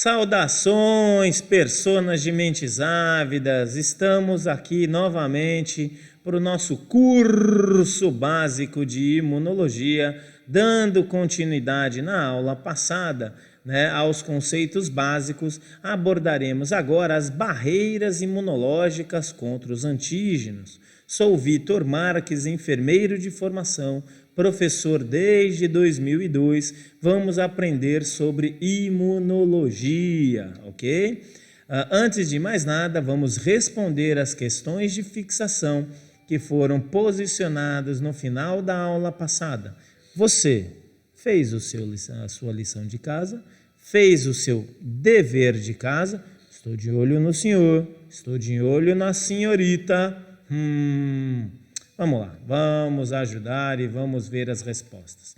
Saudações, personas de mentes ávidas! Estamos aqui novamente para o nosso curso básico de imunologia, dando continuidade na aula passada, aos conceitos básicos. Abordaremos agora as barreiras imunológicas contra os antígenos. Sou Vitor Marques, enfermeiro de formação, professor desde 2002, vamos aprender sobre imunologia, ok? Antes de mais nada, vamos responder as questões de fixação que foram posicionadas no final da aula passada. Você fez a sua lição de casa? Fez o seu dever de casa? Estou de olho no senhor, estou de olho na senhorita. Vamos lá, vamos ajudar e vamos ver as respostas.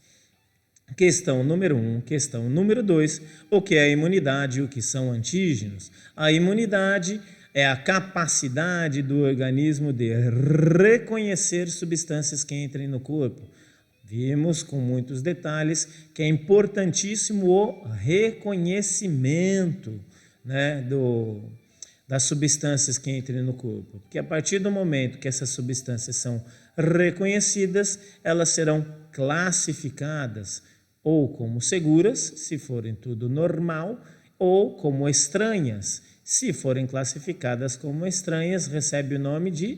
Questão número 1, questão número 2, o que é a imunidade e o que são antígenos? A imunidade é a capacidade do organismo de reconhecer substâncias que entrem no corpo. Vimos com muitos detalhes que é importantíssimo o reconhecimento, das substâncias que entrem no corpo. Porque a partir do momento que essas substâncias são reconhecidas, elas serão classificadas ou como seguras, se forem tudo normal, ou como estranhas. Se forem classificadas como estranhas, recebe o nome de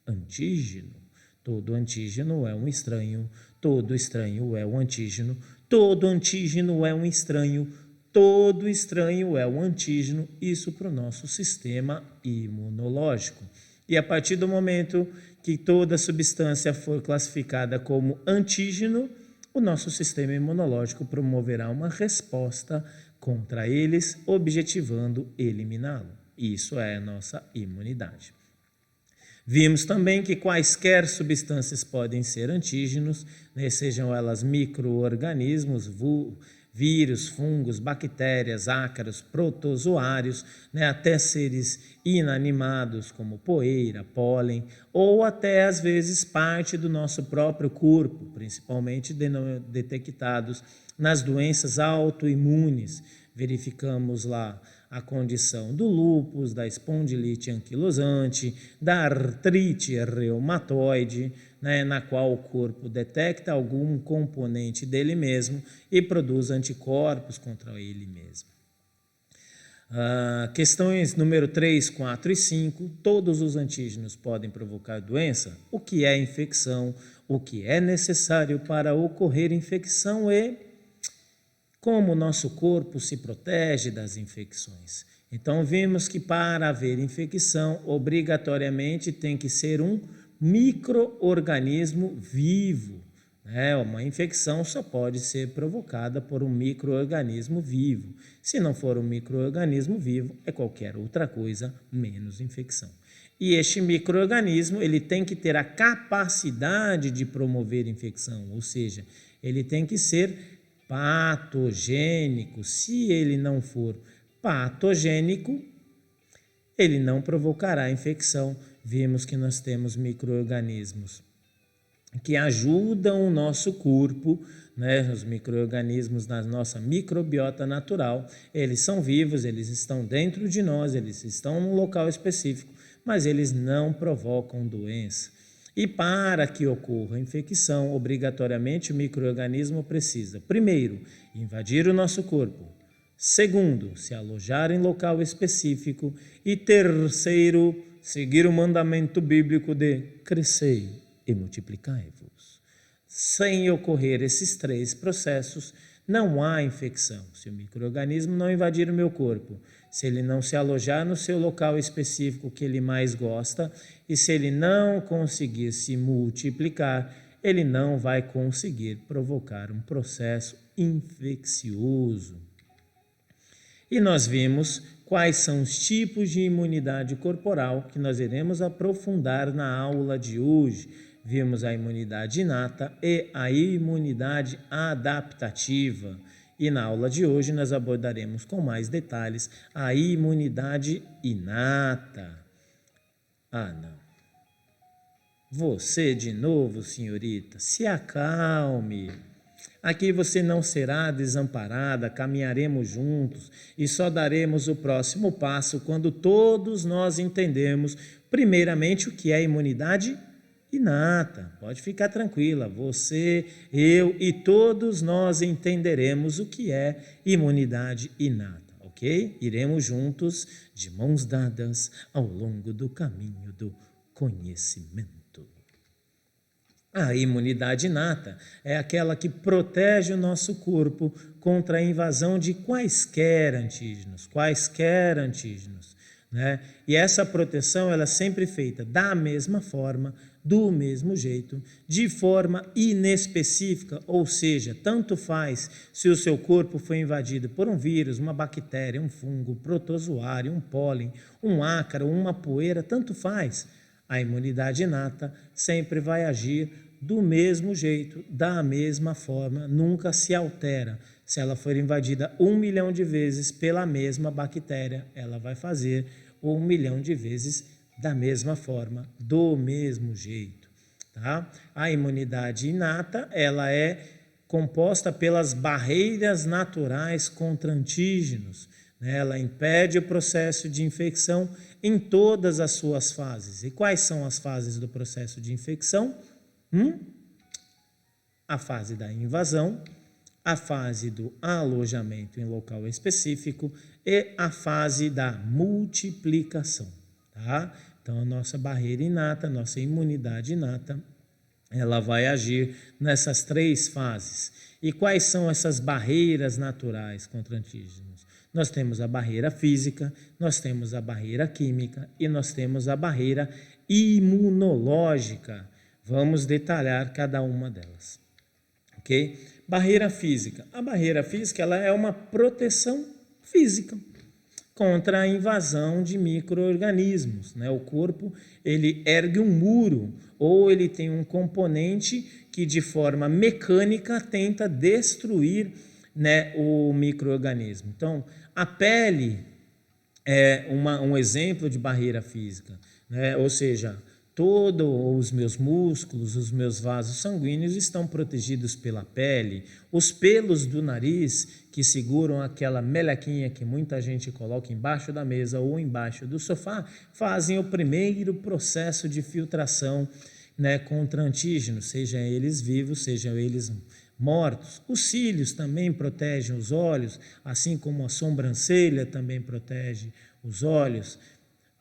antígeno. Todo antígeno é um estranho, todo estranho é um antígeno, todo antígeno é um estranho, todo estranho é um antígeno, isso para o nosso sistema imunológico. E a partir do momento que toda substância for classificada como antígeno, o nosso sistema imunológico promoverá uma resposta contra eles, objetivando eliminá-lo. Isso é a nossa imunidade. Vimos também que quaisquer substâncias podem ser antígenos, sejam elas micro-organismos, vírus, fungos, bactérias, ácaros, protozoários, até seres inanimados como poeira, pólen, ou até às vezes parte do nosso próprio corpo, principalmente detectados nas doenças autoimunes. Verificamos lá a condição do lúpus, da espondilite anquilosante, da artrite reumatoide, na qual o corpo detecta algum componente dele mesmo e produz anticorpos contra ele mesmo. Questões número 3, 4 e 5. Todos os antígenos podem provocar doença? O que é infecção? O que é necessário para ocorrer infecção e como o nosso corpo se protege das infecções. Então, vimos que para haver infecção, obrigatoriamente tem que ser um micro-organismo vivo. Uma infecção só pode ser provocada por um micro-organismo vivo. Se não for um micro-organismo vivo, é qualquer outra coisa menos infecção. E este micro-organismo ele tem que ter a capacidade de promover infecção, ou seja, ele tem que ser patogênico. Se ele não for patogênico, ele não provocará infecção. Vimos que nós temos micro-organismos que ajudam o nosso corpo, os micro-organismos na nossa microbiota natural, eles são vivos, eles estão dentro de nós, eles estão num local específico, mas eles não provocam doença. E para que ocorra a infecção, obrigatoriamente o micro-organismo precisa, primeiro, invadir o nosso corpo, segundo, se alojar em local específico e terceiro, seguir o mandamento bíblico de crescei e multiplicai-vos. Sem ocorrer esses três processos, não há infecção. Se o micro-organismo não invadir o meu corpo, se ele não se alojar no seu local específico que ele mais gosta e se ele não conseguir se multiplicar, ele não vai conseguir provocar um processo infeccioso. E nós vimos quais são os tipos de imunidade corporal que nós iremos aprofundar na aula de hoje. Vimos a imunidade inata e a imunidade adaptativa. E na aula de hoje nós abordaremos com mais detalhes a imunidade inata. Não. Você de novo, senhorita, se acalme. Aqui você não será desamparada, caminharemos juntos e só daremos o próximo passo quando todos nós entendemos, primeiramente, o que é imunidade inata. Pode ficar tranquila, você, eu e todos nós entenderemos o que é imunidade inata, ok? Iremos juntos, de mãos dadas, ao longo do caminho do conhecimento. A imunidade inata é aquela que protege o nosso corpo contra a invasão de quaisquer antígenos, né? E essa proteção ela é sempre feita da mesma forma, do mesmo jeito, de forma inespecífica, ou seja, tanto faz se o seu corpo foi invadido por um vírus, uma bactéria, um fungo, protozoário, um pólen, um ácaro, uma poeira, tanto faz. A imunidade inata sempre vai agir do mesmo jeito, da mesma forma, nunca se altera. Se ela for invadida 1 milhão de vezes pela mesma bactéria, ela vai fazer 1 milhão de vezes da mesma forma, do mesmo jeito. Tá? A imunidade inata, ela é composta pelas barreiras naturais contra antígenos. Ela impede o processo de infecção em todas as suas fases. E quais são as fases do processo de infecção? A fase da invasão, a fase do alojamento em local específico e a fase da multiplicação. Tá? Então, a nossa barreira inata, nossa imunidade inata, ela vai agir nessas 3 fases. E quais são essas barreiras naturais contra antígenos? Nós temos a barreira física, nós temos a barreira química e nós temos a barreira imunológica. Vamos detalhar cada uma delas. Ok? Barreira física. A barreira física ela é uma proteção física contra a invasão de micro-organismos, né? O corpo ele ergue um muro ou ele tem um componente que de forma mecânica tenta destruir, né, o micro-organismo. Então, a pele é um exemplo de barreira física, né? Ou seja, todos os meus músculos, os meus vasos sanguíneos estão protegidos pela pele. Os pelos do nariz, que seguram aquela melequinha que muita gente coloca embaixo da mesa ou embaixo do sofá, fazem o primeiro processo de filtração, né, contra antígenos, sejam eles vivos, sejam eles mortos. Os cílios também protegem os olhos, assim como a sobrancelha também protege os olhos.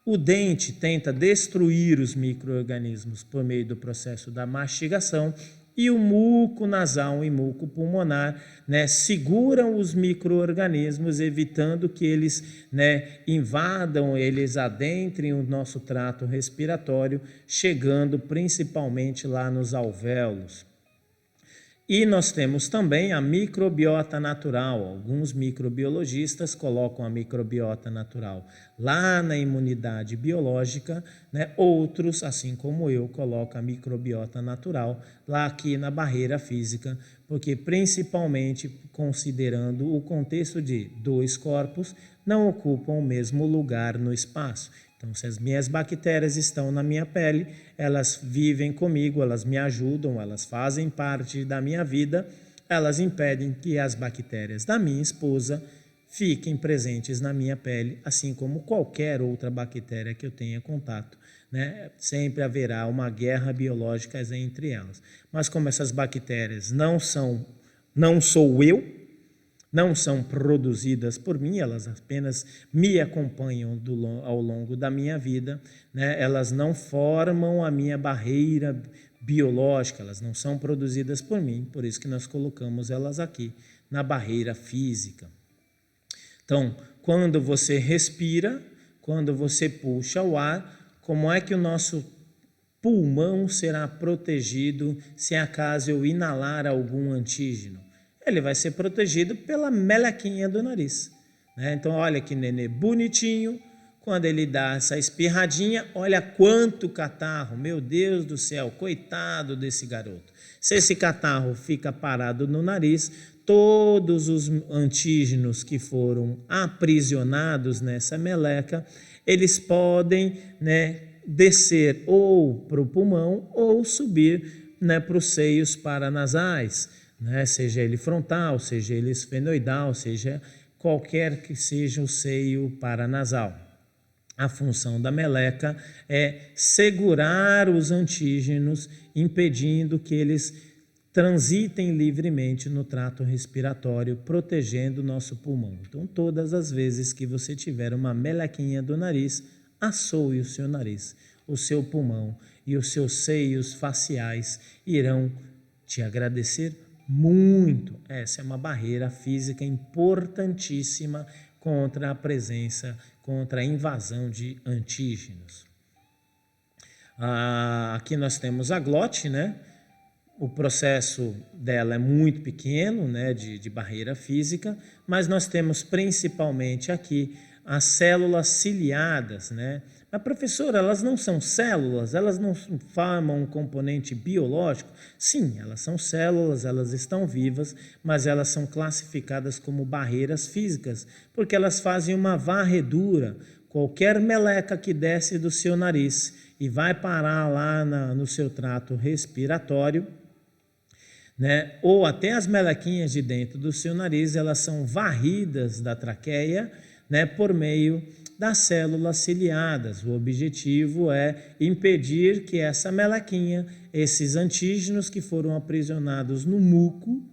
O dente tenta destruir os micro-organismos por meio do processo da mastigação e o muco nasal e muco pulmonar, né, seguram os micro-organismos, evitando que eles, né, invadam, eles adentrem o nosso trato respiratório, chegando principalmente lá nos alvéolos. E nós temos também a microbiota natural. Alguns microbiologistas colocam a microbiota natural lá na imunidade biológica, né? Outros, assim como eu, colocam a microbiota natural lá aqui na barreira física, porque principalmente considerando o contexto de 2 corpos não ocupam o mesmo lugar no espaço. Então, se as minhas bactérias estão na minha pele, elas vivem comigo, elas me ajudam, elas fazem parte da minha vida, elas impedem que as bactérias da minha esposa fiquem presentes na minha pele, assim como qualquer outra bactéria que eu tenha contato, né? Sempre haverá uma guerra biológica entre elas. Mas como essas bactérias não sou eu, não são produzidas por mim, elas apenas me acompanham ao longo da minha vida, né? Elas não formam a minha barreira biológica, elas não são produzidas por mim, por isso que nós colocamos elas aqui na barreira física. Então, quando você respira, quando você puxa o ar, como é que o nosso pulmão será protegido se acaso eu inalar algum antígeno? Ele vai ser protegido pela melequinha do nariz, né? Então, olha que nenê bonitinho, quando ele dá essa espirradinha, olha quanto catarro, meu Deus do céu, coitado desse garoto. Se esse catarro fica parado no nariz, todos os antígenos que foram aprisionados nessa meleca, eles podem, né, descer ou para o pulmão ou subir, né, para os seios paranasais. né? Seja ele frontal, seja ele esfenoidal, seja qualquer que seja o seio paranasal. A função da meleca é segurar os antígenos, impedindo que eles transitem livremente no trato respiratório, protegendo o nosso pulmão. Então, todas as vezes que você tiver uma melequinha do nariz, assoe o seu nariz, o seu pulmão e os seus seios faciais irão te agradecer muito. Essa é uma barreira física importantíssima contra a presença, contra a invasão de antígenos. Aqui nós temos a glote, né? O processo dela é muito pequeno, né, de barreira física, mas nós temos principalmente aqui as células ciliadas, né? Mas, professora, elas não são células? Elas não formam um componente biológico? Sim, elas são células, elas estão vivas, mas elas são classificadas como barreiras físicas, porque elas fazem uma varredura. Qualquer meleca que desce do seu nariz e vai parar lá no seu trato respiratório, né? Ou até as melequinhas de dentro do seu nariz, elas são varridas da traqueia, né, por meio das células ciliadas. O objetivo é impedir que essa melequinha, esses antígenos que foram aprisionados no muco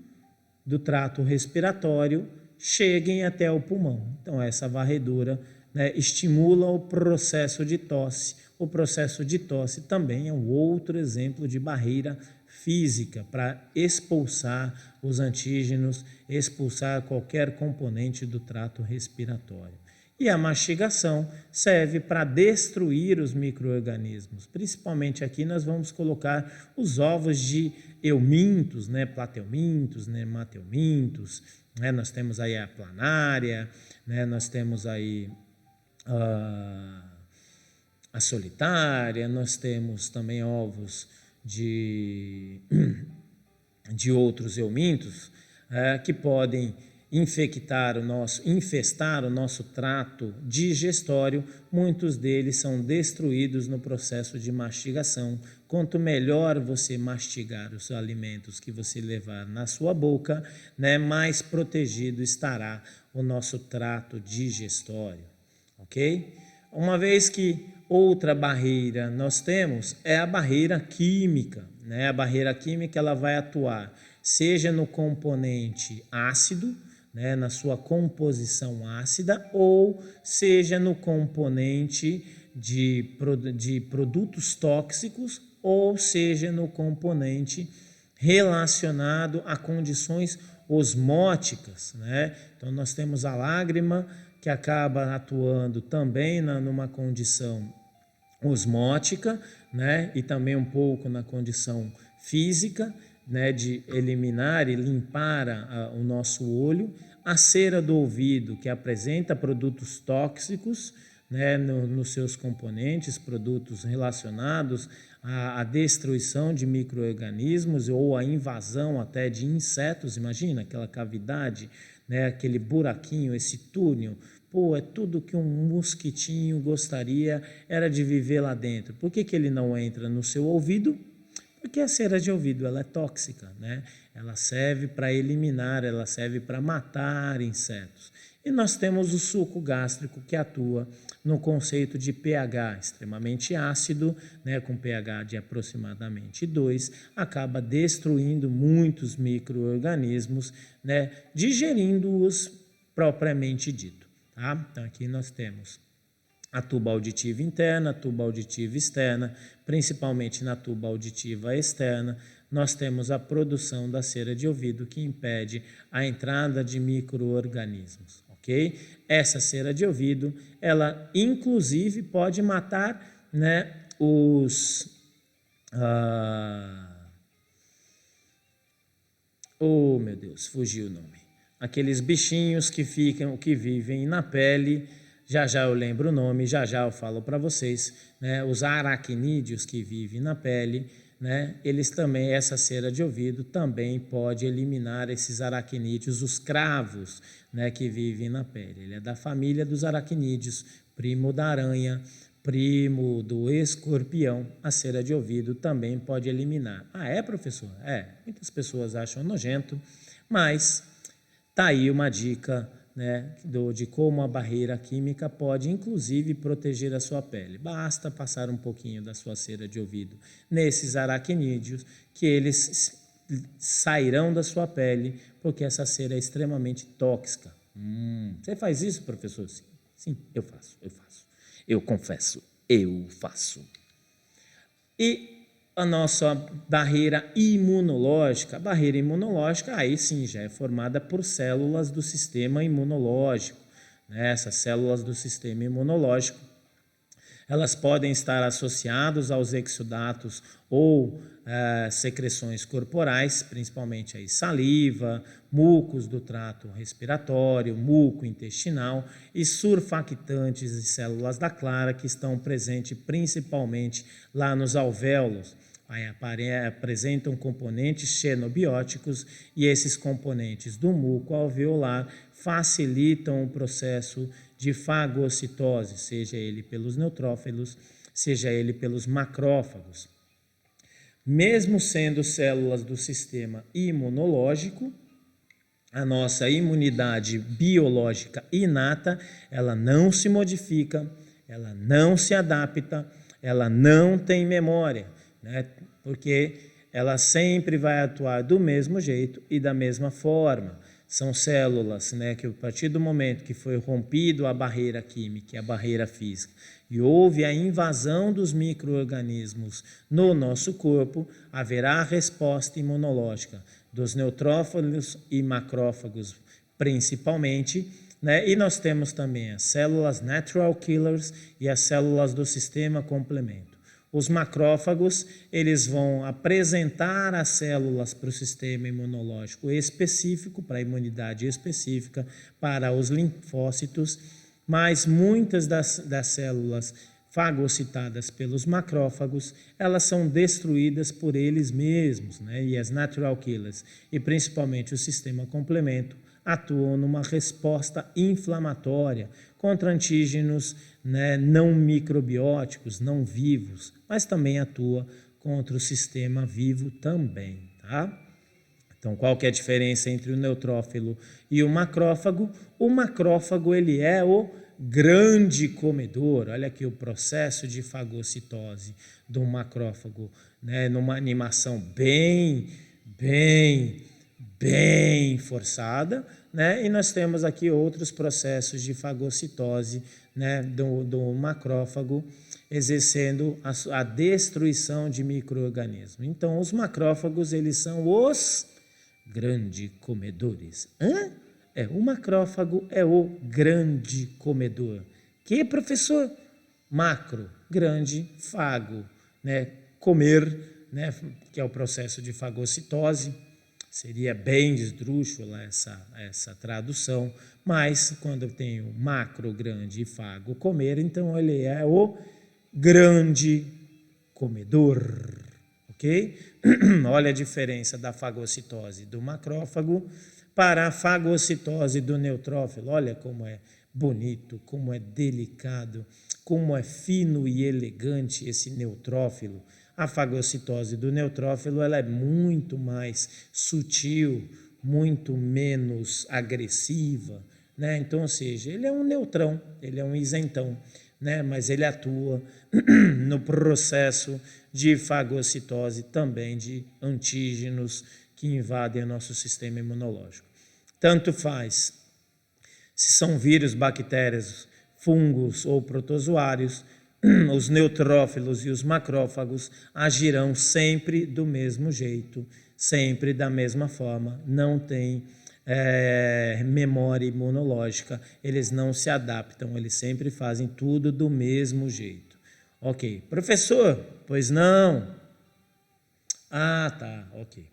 do trato respiratório, cheguem até o pulmão. Então, essa varredura, né, estimula o processo de tosse. O processo de tosse também é um outro exemplo de barreira física para expulsar os antígenos, expulsar qualquer componente do trato respiratório. E a mastigação serve para destruir os micro-organismos. Principalmente aqui nós vamos colocar os ovos de eumintos, né, plateumintos, nemateumintos, né, nós temos aí a planária, né, nós temos aí a solitária, nós temos também ovos de outros eumintos que podem infestar o nosso trato digestório. Muitos deles são destruídos no processo de mastigação. Quanto melhor você mastigar os alimentos que você levar na sua boca, né, mais protegido estará o nosso trato digestório, ok? Uma vez que outra barreira nós temos é a barreira química, né? A barreira química ela vai atuar seja no componente ácido, né, na sua composição ácida, ou seja no componente de produtos tóxicos, ou seja no componente relacionado a condições osmóticas, né? Então nós temos a lágrima que acaba atuando também numa condição osmótica, né? E também um pouco na condição física, né? De eliminar e limpar o nosso olho. A cera do ouvido, que apresenta produtos tóxicos, né? Nos seus componentes, produtos relacionados à destruição de micro-organismos ou à invasão até de insetos. Imagina aquela cavidade, né? Aquele buraquinho, esse túnel. Pô, é tudo que um mosquitinho gostaria era de viver lá dentro. Por que ele não entra no seu ouvido? Porque a cera de ouvido ela é tóxica, né? Ela serve para eliminar, ela serve para matar insetos. E nós temos o suco gástrico que atua no conceito de pH extremamente ácido, né, com pH de aproximadamente 2, acaba destruindo muitos micro-organismos, né, digerindo-os propriamente dito. Tá? Então aqui nós temos a tuba auditiva interna, a tuba auditiva externa, principalmente na tuba auditiva externa, nós temos a produção da cera de ouvido que impede a entrada de micro-organismos, ok? Essa cera de ouvido, ela inclusive pode matar, né, oh, meu Deus, fugiu o nome. Aqueles bichinhos que vivem na pele. Já eu lembro o nome, já eu falo para vocês, né? Os aracnídeos que vivem na pele, né? Eles também, essa cera de ouvido também pode eliminar esses aracnídeos, os cravos, né? Que vivem na pele. Ele é da família dos aracnídeos, primo da aranha, primo do escorpião, a cera de ouvido também pode eliminar. Ah, é, professor? É. Muitas pessoas acham nojento, mas tá aí uma dica, né, de como a barreira química pode, inclusive, proteger a sua pele. Basta passar um pouquinho da sua cera de ouvido nesses aracnídeos, que eles sairão da sua pele, porque essa cera é extremamente tóxica. Você faz isso, professor? Sim, sim, eu faço. Eu confesso, eu faço. E a nossa barreira imunológica, aí sim já é formada por células do sistema imunológico, né? Essas células do sistema imunológico, elas podem estar associadas aos exudatos ou secreções corporais, principalmente aí saliva, mucos do trato respiratório, muco intestinal e surfactantes de células da clara que estão presentes principalmente lá nos alvéolos. Apresentam componentes xenobióticos e esses componentes do muco alveolar facilitam o processo de fagocitose, seja ele pelos neutrófilos, seja ele pelos macrófagos. Mesmo sendo células do sistema imunológico, a nossa imunidade biológica inata, ela não se modifica, ela não se adapta, ela não tem memória, né? Porque ela sempre vai atuar do mesmo jeito e da mesma forma. São células, né, que a partir do momento que foi rompido a barreira química, a barreira física, e houve a invasão dos micro-organismos no nosso corpo, haverá a resposta imunológica dos neutrófilos e macrófagos principalmente, né? E nós temos também as células natural killers e as células do sistema complemento. Os macrófagos, eles vão apresentar as células para o sistema imunológico específico, para a imunidade específica, para os linfócitos, mas muitas das células fagocitadas pelos macrófagos, elas são destruídas por eles mesmos, né? E as natural killers, e principalmente o sistema complemento, atuam numa resposta inflamatória contra antígenos, né, não microbióticos, não vivos, mas também atua contra o sistema vivo também, tá? Então, qual que é a diferença entre o neutrófilo e o macrófago? O macrófago, ele é o grande comedor. Olha aqui o processo de fagocitose do macrófago, né, numa animação bem forçada, né? E nós temos aqui outros processos de fagocitose, né, do macrófago, exercendo a destruição de micro-organismos. Então, os macrófagos, eles são os grandes comedores. O macrófago é o grande comedor. Que, professor? Macro, grande, fago, né? Comer, né? Que é o processo de fagocitose. Seria bem esdrúxula essa tradução, mas quando eu tenho macro, grande e fago, comer, então ele é o grande comedor, ok? Olha a diferença da fagocitose do macrófago para a fagocitose do neutrófilo. Olha como é bonito, como é delicado, como é fino e elegante esse neutrófilo. A fagocitose do neutrófilo, ela é muito mais sutil, muito menos agressiva, né? Então, ou seja, ele é um neutrão, ele é um isentão, né? Mas ele atua no processo de fagocitose também de antígenos que invadem o nosso sistema imunológico. Tanto faz se são vírus, bactérias, fungos ou protozoários, os neutrófilos e os macrófagos agirão sempre do mesmo jeito, sempre da mesma forma, não tem memória imunológica, eles não se adaptam, eles sempre fazem tudo do mesmo jeito. Ok, professor, pois não? Ah, tá, ok.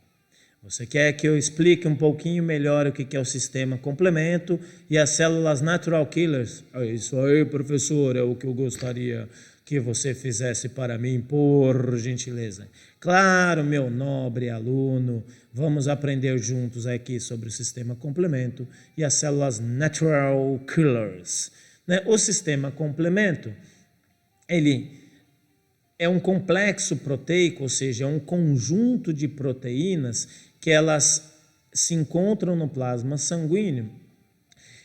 Você quer que eu explique um pouquinho melhor o que é o sistema complemento e as células natural killers? É isso aí, professor, é o que eu gostaria que você fizesse para mim, por gentileza. Claro, meu nobre aluno, vamos aprender juntos aqui sobre o sistema complemento e as células natural killers. O sistema complemento, ele é um complexo proteico, ou seja, é um conjunto de proteínas que elas se encontram no plasma sanguíneo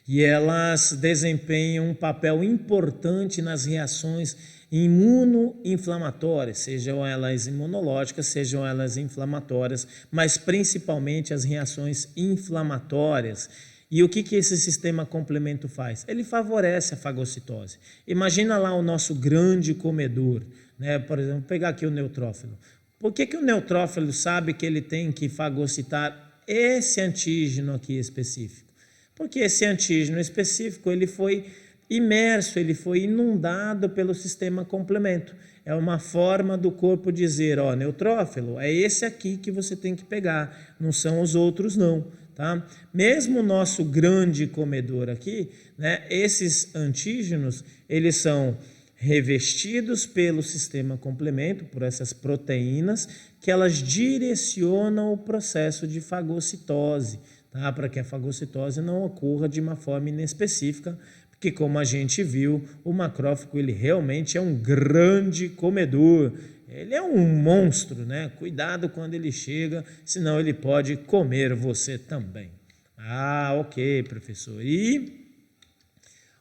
e elas desempenham um papel importante nas reações imunoinflamatórias, sejam elas imunológicas, sejam elas inflamatórias, mas principalmente as reações inflamatórias. E o que esse sistema complemento faz? Ele favorece a fagocitose. Imagina lá o nosso grande comedor, né? Por exemplo, pegar aqui o neutrófilo. Por que o neutrófilo sabe que ele tem que fagocitar esse antígeno aqui específico? Porque esse antígeno específico ele foi imerso, ele foi inundado pelo sistema complemento. É uma forma do corpo dizer, ó, neutrófilo, é esse aqui que você tem que pegar, não são os outros não. Tá? Mesmo o nosso grande comedor aqui, né, esses antígenos, eles são revestidos pelo sistema complemento, por essas proteínas, que elas direcionam o processo de fagocitose, tá? Para que a fagocitose não ocorra de uma forma inespecífica, porque como a gente viu, o macrófago ele realmente é um grande comedor. Ele é um monstro, né? Cuidado quando ele chega, senão ele pode comer você também. Ah, ok, professor. E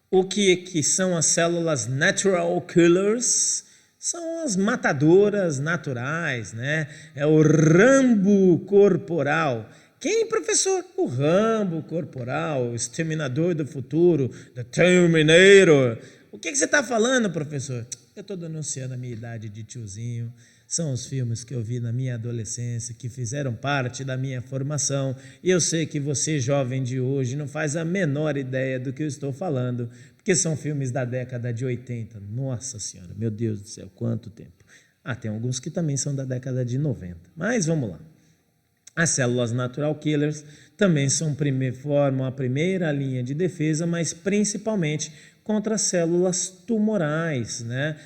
o que são as células natural killers? São as matadoras naturais, né? É o Rambo corporal. Quem, professor? O Rambo corporal, o exterminador do futuro, the Terminator. O que você está falando, professor? Eu estou denunciando a minha idade de tiozinho. São os filmes que eu vi na minha adolescência, que fizeram parte da minha formação. E eu sei que você, jovem de hoje, não faz a menor ideia do que eu estou falando, porque são filmes da década de 80. Nossa Senhora, meu Deus do céu, quanto tempo. Tem alguns que também são da década de 90. Mas vamos lá. As células natural killers também formam a primeira linha de defesa, mas principalmente contra as células tumorais, né?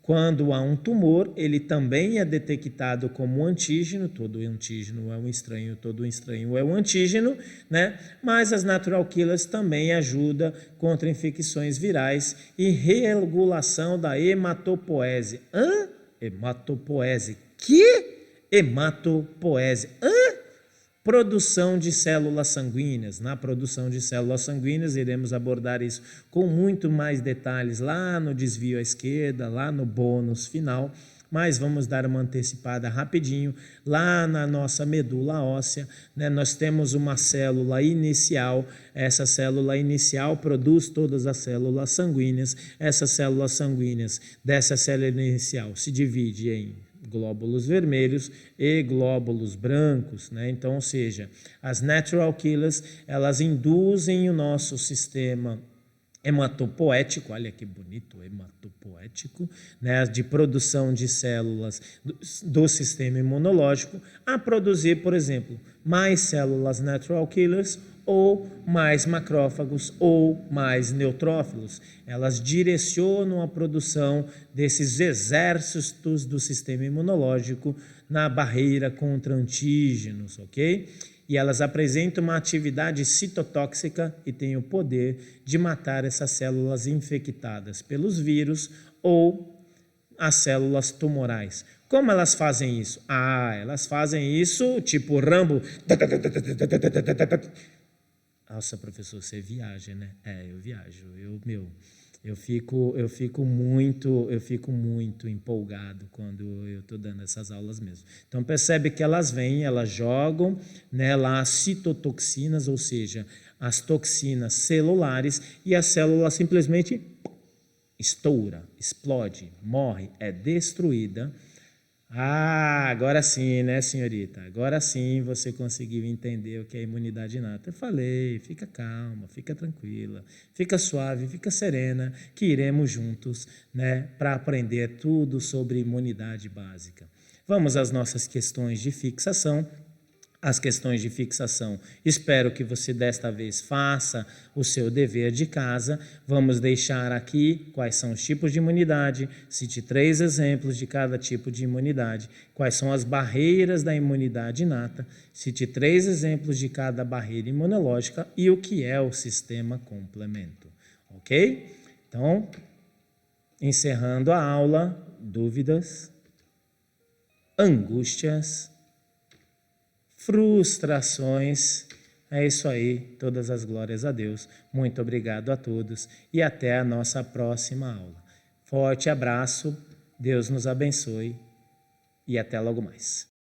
Quando há um tumor, ele também é detectado como antígeno, todo antígeno é um estranho, todo estranho é um antígeno, né? Mas as natural killers também ajudam contra infecções virais e regulação da hematopoese. Hematopoese. Que? Hematopoese. Produção de células sanguíneas. Na produção de células sanguíneas, iremos abordar isso com muito mais detalhes lá no desvio à esquerda, lá no bônus final, mas vamos dar uma antecipada rapidinho. Lá na nossa medula óssea, né, nós temos uma célula inicial. Essa célula inicial produz todas as células sanguíneas. Essas células sanguíneas dessa célula inicial se divide em glóbulos vermelhos e glóbulos brancos, né? Então, ou seja, as natural killers, elas induzem o nosso sistema hematopoético, olha que bonito, hematopoético, né, de produção de células do sistema imunológico, a produzir, por exemplo, mais células natural killers ou mais macrófagos ou mais neutrófilos. Elas direcionam a produção desses exércitos do sistema imunológico na barreira contra antígenos, ok? E elas apresentam uma atividade citotóxica e têm o poder de matar essas células infectadas pelos vírus ou as células tumorais. Como elas fazem isso? Elas fazem isso tipo Rambo. Nossa, professor, você viaja, né? Eu viajo. Eu fico muito empolgado quando eu estou dando essas aulas mesmo. Então, percebe que elas vêm, elas jogam, né, lá as citotoxinas, ou seja, as toxinas celulares, e a célula simplesmente estoura, explode, morre, é destruída. Agora sim, né, senhorita? Agora sim você conseguiu entender o que é imunidade inata. Eu falei, fica calma, fica tranquila, fica suave, fica serena, que iremos juntos, né, para aprender tudo sobre imunidade básica. Vamos às nossas questões de fixação. As questões de fixação, espero que você desta vez faça o seu dever de casa. Vamos deixar aqui quais são os tipos de imunidade, cite 3 exemplos de cada tipo de imunidade, quais são as barreiras da imunidade inata, cite 3 exemplos de cada barreira imunológica e o que é o sistema complemento, ok? Então, Encerrando a aula, dúvidas, angústias, frustrações. É isso aí, todas as glórias a Deus. Muito obrigado a todos e até a nossa próxima aula. Forte abraço, Deus nos abençoe e até logo mais.